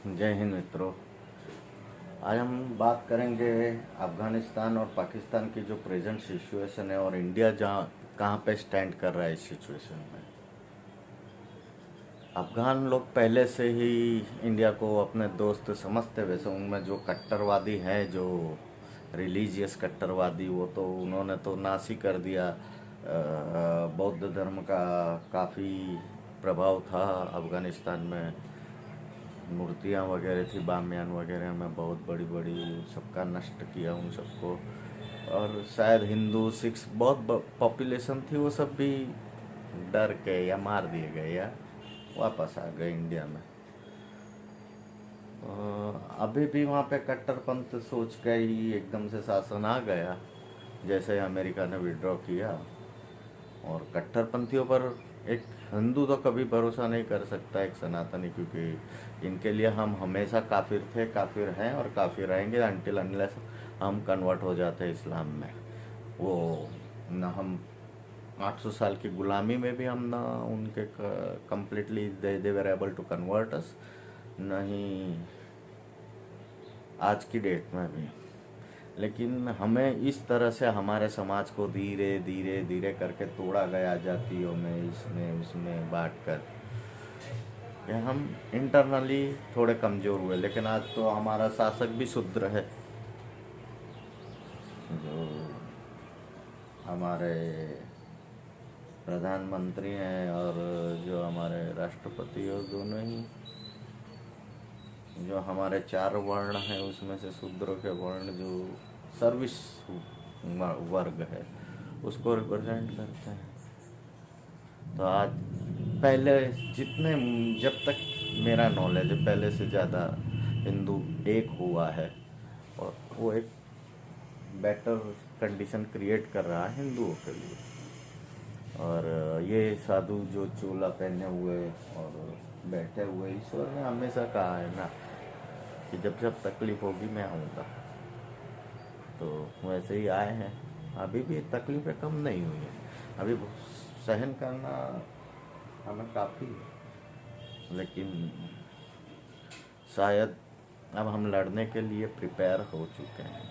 जय हिंद मित्रों। आज हम बात करेंगे अफगानिस्तान और पाकिस्तान की जो प्रेजेंट सिचुएशन है और इंडिया जहाँ कहाँ पे स्टैंड कर रहा है इस सिचुएशन में। अफगान लोग पहले से ही इंडिया को अपने दोस्त समझते, वैसे उनमें जो कट्टरवादी हैं, जो रिलीजियस कट्टरवादी, वो तो उन्होंने तो नाश ही कर दिया। बौद्ध धर्म का काफ़ी प्रभाव था अफगानिस्तान में। मूर्तियाँ वगैरह थी, बामियान वगैरह में बहुत बड़ी बड़ी, सबका नष्ट किया उन सबको। और शायद हिंदू सिख्स बहुत पॉपुलेशन थी, वो सब भी डर के या मार दिए गए या वापस आ गए इंडिया में। अभी भी वहाँ पे कट्टरपंथ सोच के ही एकदम से शासन आ गया, जैसे अमेरिका ने विड्रॉ किया। और कट्टरपंथियों पर एक हिंदू तो कभी भरोसा नहीं कर सकता, एक सनातनी, क्योंकि इनके लिए हम हमेशा काफिर थे, काफिर हैं और काफिर रहेंगे अनटिल अनलेस हम कन्वर्ट हो जाते हैं इस्लाम में। वो न हम 800 साल की गुलामी में भी हम ना उनके completely they were able to convert us, नहीं आज की डेट में भी। लेकिन हमें इस तरह से हमारे समाज को धीरे धीरे धीरे करके तोड़ा गया, जातियों में, इसमें उसमें बांट कर कि हम इंटरनली थोड़े कमज़ोर हुए। लेकिन आज तो हमारा शासक भी शूद्र है, जो हमारे प्रधानमंत्री हैं और जो हमारे राष्ट्रपति हैं, दोनों ही, जो हमारे 4 वर्ण हैं उसमें से शूद्र के वर्ण जो सर्विस वर्ग है उसको रिप्रेजेंट करते हैं। तो आज पहले जितने, जब तक मेरा नॉलेज है, पहले से ज़्यादा हिंदू एक हुआ है और वो एक बेटर कंडीशन क्रिएट कर रहा है हिंदुओं के लिए। और ये साधु जो चोला पहने हुए और बैठे हुए, ईश्वर ने हमेशा कहा है ना कि जब जब तकलीफ होगी मैं आऊँगा, तो वैसे ही आए हैं। अभी भी तकलीफें कम नहीं हुई हैं, अभी सहन करना हमें काफ़ी है। लेकिन शायद अब हम लड़ने के लिए प्रिपेयर हो चुके हैं।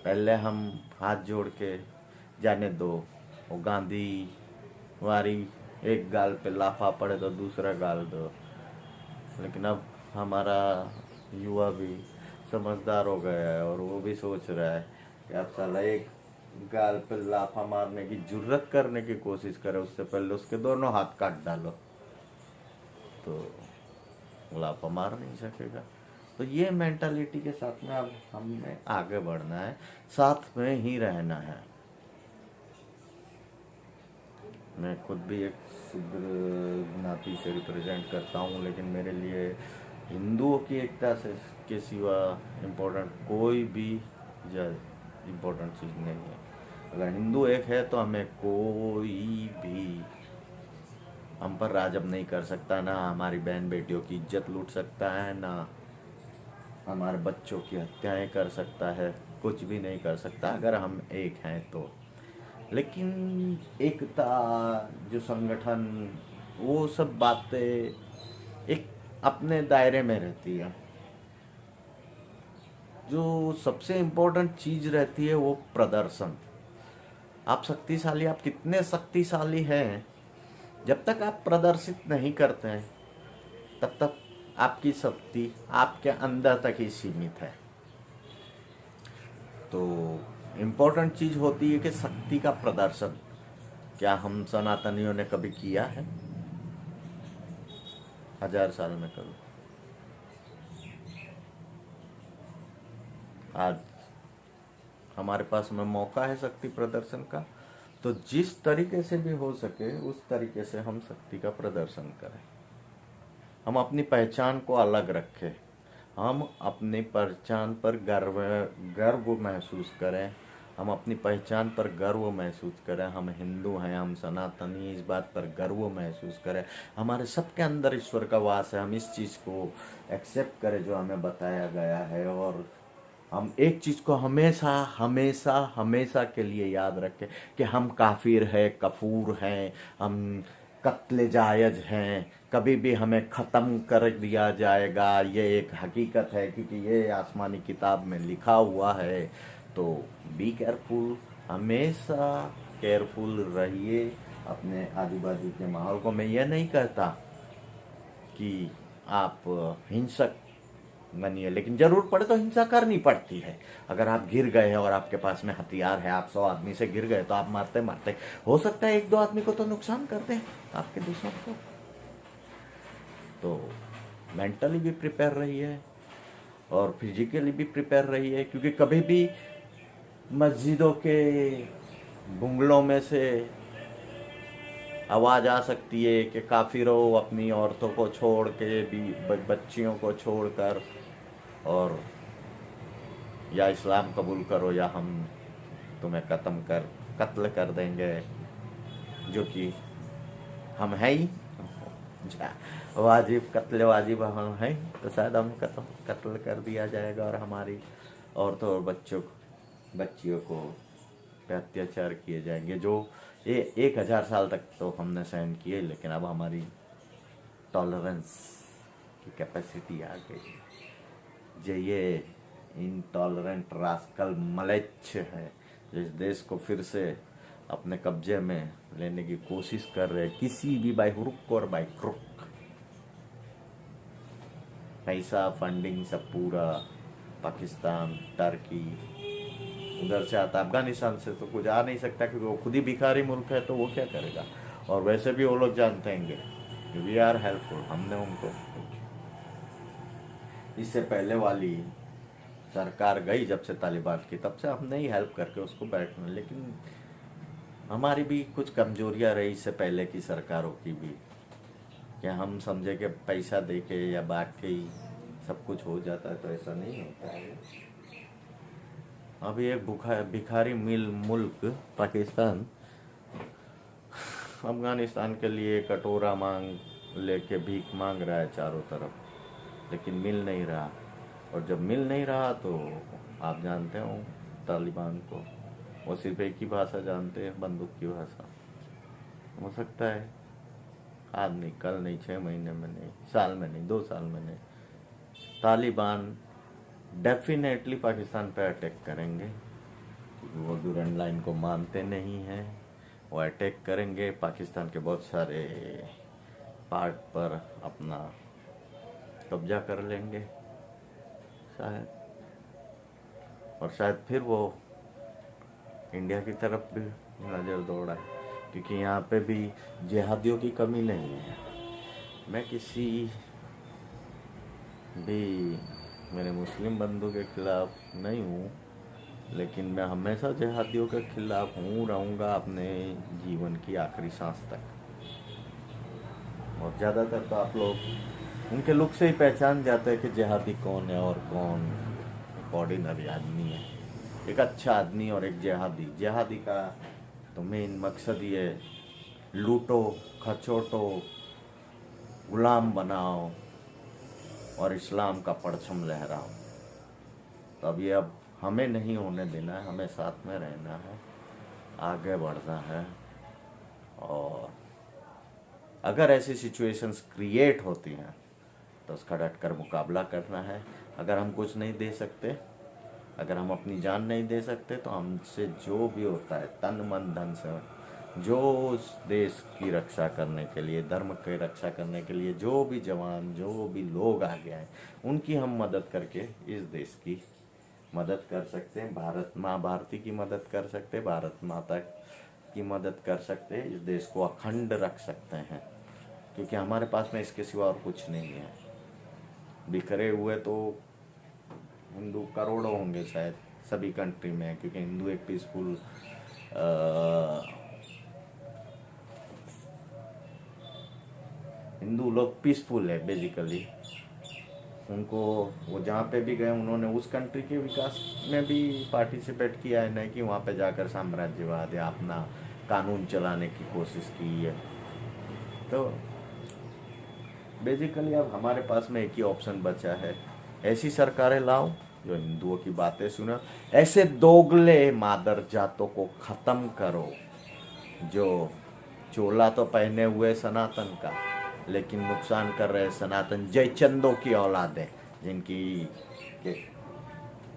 पहले हम हाथ जोड़ के जाने दो, वो गांधी वारी, एक गाल पे लाफा पड़े तो दूसरा गाल दो। लेकिन अब हमारा युवा भी समझदार हो गया है और वो भी सोच रहा है कि अब साला एक गाल पे लाफा मारने की जुर्रत करने की कोशिश करे, उससे पहले उसके दोनों हाथ काट डालो तो लाफा मार नहीं सकेगा। तो ये मेंटालिटी के साथ में अब हमें आगे बढ़ना है, साथ में ही रहना है। मैं खुद भी एक शूद्र ज्ञाति से रिप्रेजेंट करता हूँ, लेकिन मेरे लिए हिंदुओं की एकता से के सिवा इम्पोर्टेंट कोई भी इम्पोर्टेंट चीज़ नहीं है। अगर हिंदू एक है तो हमें कोई भी हम पर राज अब नहीं कर सकता, ना हमारी बहन बेटियों की इज्जत लूट सकता है, ना हमारे बच्चों की हत्याएं कर सकता है, कुछ भी नहीं कर सकता अगर हम एक हैं तो। लेकिन एकता, जो संगठन, वो सब बातें एक अपने दायरे में रहती है। जो सबसे इम्पोर्टेंट चीज रहती है वो प्रदर्शन। आप शक्तिशाली, आप कितने शक्तिशाली हैं, जब तक आप प्रदर्शित नहीं करते हैं तब तक आपकी शक्ति आपके अंदर तक ही सीमित है। तो इम्पोर्टेंट चीज होती है कि शक्ति का प्रदर्शन। क्या हम सनातनियों ने कभी किया है? 1000 साल में कभी? आज हमारे पास में मौका है शक्ति प्रदर्शन का, तो जिस तरीके से भी हो सके उस तरीके से हम शक्ति का प्रदर्शन करें। हम अपनी पहचान को अलग रखें, हम अपनी पहचान पर गर्व गर्व महसूस करें, हम अपनी पहचान पर गर्व महसूस करें। हम हिंदू हैं, हम सनातनी, इस बात पर गर्व महसूस करें। हमारे सबके अंदर ईश्वर का वास है, हम इस चीज़ को एक्सेप्ट करें जो हमें बताया गया है। और हम एक चीज़ को हमेशा हमेशा हमेशा के लिए याद रखें कि हम काफिर हैं, कफूर हैं, हम कत्ले जायज हैं, कभी भी हमें ख़त्म कर दिया जाएगा, ये एक हकीकत है क्योंकि ये आसमानी किताब में लिखा हुआ है। तो बी केयरफुल, हमेशा केयरफुल रहिए अपने आजू बाजू के माहौल को। मैं ये नहीं कहता कि आप हिंसक बनिए, लेकिन जरूर पड़े तो हिंसा करनी पड़ती है। अगर आप गिर गए और आपके पास में हथियार है, आप 100 आदमी से गिर गए, तो आप मारते मारते हो सकता है 1-2 आदमी को तो नुकसान कर दें, आपके दुश्मन को। तो मेंटली भी प्रिपेयर रहिए और फिजिकली भी प्रिपेयर रहिए, क्योंकि कभी भी मस्जिदों के बुंगलों में से आवाज़ आ सकती है कि काफिरों, अपनी औरतों को छोड़ के भी, बच्चियों को छोड़कर, और या इस्लाम कबूल करो या हम तुम्हें कत्ल कर देंगे, जो कि हम हैं ही वाजिब, कत्ल वाजिब हम हैं, तो शायद हम कत्ल कर दिया जाएगा और हमारी औरतों और बच्चियों को पे अत्याचार किए जाएंगे, जो 1000 साल तक तो हमने सहन किए, लेकिन अब हमारी टॉलरेंस की कैपेसिटी आ गई। जो ये इनटॉलरेंट रास्कल मलेच्छ है, जिस देश को फिर से अपने कब्जे में लेने की कोशिश कर रहे, किसी भी बाई हुरुक और बाई क्रुक, पैसा फंडिंग सब पूरा पाकिस्तान, टर्की, उधर से आता। अफगानिस्तान से तो कुछ आ नहीं सकता क्योंकि वो खुद ही भिखारी मुल्क है, तो वो क्या करेगा। और वैसे भी वो लोग जानते हैं वी आर हेल्पफुल, हमने उनको, इससे पहले वाली सरकार गई जब से तालिबान की, तब से हमने ही हेल्प करके उसको बैठना, लेकिन हमारी भी कुछ कमजोरियां रही इससे पहले की सरकारों की भी, कि हम समझे कि पैसा दे के या बांट के ही सब कुछ हो जाता है, तो ऐसा नहीं होता है। अभी एक भिखारी मुल्क पाकिस्तान अफगानिस्तान के लिए कटोरा लेके भीख मांग रहा है चारों तरफ, लेकिन मिल नहीं रहा। और जब मिल नहीं रहा तो आप जानते हो तालिबान को, वो सिर्फ एक ही भाषा जानते हैं, बंदूक की भाषा। हो सकता है आज नहीं, कल नहीं, 6 महीने में नहीं, साल में नहीं, 2 साल में नहीं, तालिबान डेफिनेटली पाकिस्तान पे अटैक करेंगे। वो डूरन लाइन को मानते नहीं हैं, वो अटैक करेंगे, पाकिस्तान के बहुत सारे पार्ट पर अपना कब्जा कर लेंगे शायद, और शायद फिर वो इंडिया की तरफ भी नज़र दौड़ाए, क्योंकि यहाँ पे भी जिहादियों की कमी नहीं है। मैं किसी भी मेरे मुस्लिम बंधु के खिलाफ नहीं हूँ, लेकिन मैं हमेशा जिहादियों के खिलाफ हूँ, रहूँगा अपने जीवन की आखिरी सांस तक। और ज़्यादातर तो आप लोग उनके लुक से ही पहचान जाते हैं कि जिहादी कौन है और कौन ऑर्डिनरी आदमी है। एक अच्छा आदमी और एक जिहादी का तो मेन मकसद ये लूटो, खचोटो, गुलाम बनाओ और इस्लाम का परचम लहराओ। तो अब हमें नहीं होने देना है, हमें साथ में रहना है, आगे बढ़ना है। और अगर ऐसी सिचुएशंस क्रिएट होती हैं तो उसका डटकर मुकाबला करना है। अगर हम कुछ नहीं दे सकते, अगर हम अपनी जान नहीं दे सकते, तो हमसे जो भी होता है तन मन धन से, जो उस देश की रक्षा करने के लिए, धर्म की रक्षा करने के लिए जो भी जवान, जो भी लोग आगे आए, उनकी हम मदद करके इस देश की मदद कर सकते हैं। भारत माँ भारती की मदद कर सकते हैं, भारत माता की मदद कर सकते हैं, इस देश को अखंड रख सकते हैं, क्योंकि हमारे पास में इसके सिवा और कुछ नहीं है। बिखरे हुए तो हिंदू करोड़ों होंगे शायद सभी कंट्री में, क्योंकि हिंदू एक पीसफुल हिंदू लोग पीसफुल है बेसिकली। उनको वो जहाँ पे भी गए उन्होंने उस कंट्री के विकास में भी पार्टिसिपेट किया है, नहीं कि वहाँ पे जाकर साम्राज्यवाद या अपना कानून चलाने की कोशिश की है। तो बेसिकली अब हमारे पास में एक ही ऑप्शन बचा है, ऐसी सरकारें लाओ जो हिंदुओं की बातें सुने, ऐसे दोगले मादर जातों को ख़त्म करो जो चोला तो पहने हुए सनातन का, लेकिन नुकसान कर रहे सनातन जयचंदों की औलादें, जिनकी के,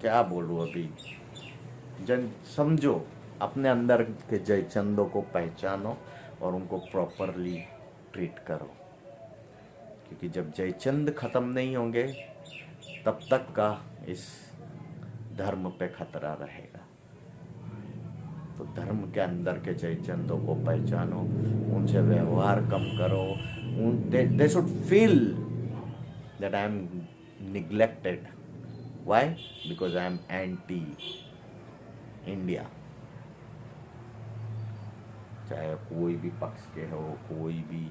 क्या बोलूँ अभी, जन समझो, अपने अंदर के जयचंदों को पहचानो और उनको प्रॉपरली ट्रीट करो, क्योंकि जब जयचंद खत्म नहीं होंगे तब तक का इस धर्म पे खतरा रहेगा। तो धर्म के अंदर के जयचंदों को पहचानो, उनसे व्यवहार कम करो, they should feel that I am neglected. Why? Because I am anti India. चाहे कोई भी पक्ष के हो, कोई भी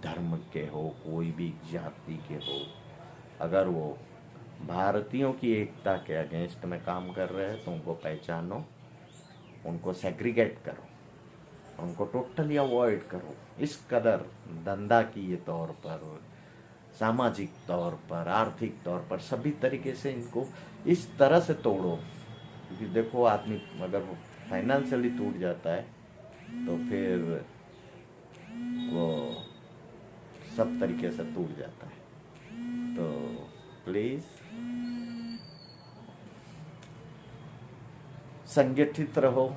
धर्म के हो, कोई भी जाति के हो, अगर वो भारतीयों की एकता के अगेंस्ट में काम कर रहे हैं तो उनको पहचानो, उनको सेग्रीगेट करो, उनको टोटली अवॉइड करो। इस कदर धंधा की तौर पर, सामाजिक तौर पर, आर्थिक तौर पर, सभी तरीके से इनको इस तरह से तोड़ो। क्योंकि देखो, आदमी अगर फाइनेंशियली टूट जाता है तो फिर वो सब तरीके से टूट जाता है। तो प्लीज संगठित रहो,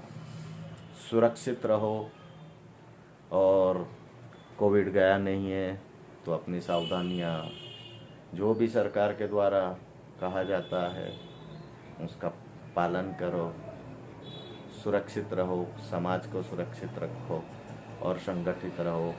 सुरक्षित रहो, और कोविड गया नहीं है तो अपनी सावधानियाँ जो भी सरकार के द्वारा कहा जाता है उसका पालन करो, सुरक्षित रहो, समाज को सुरक्षित रखो और संगठित रहो।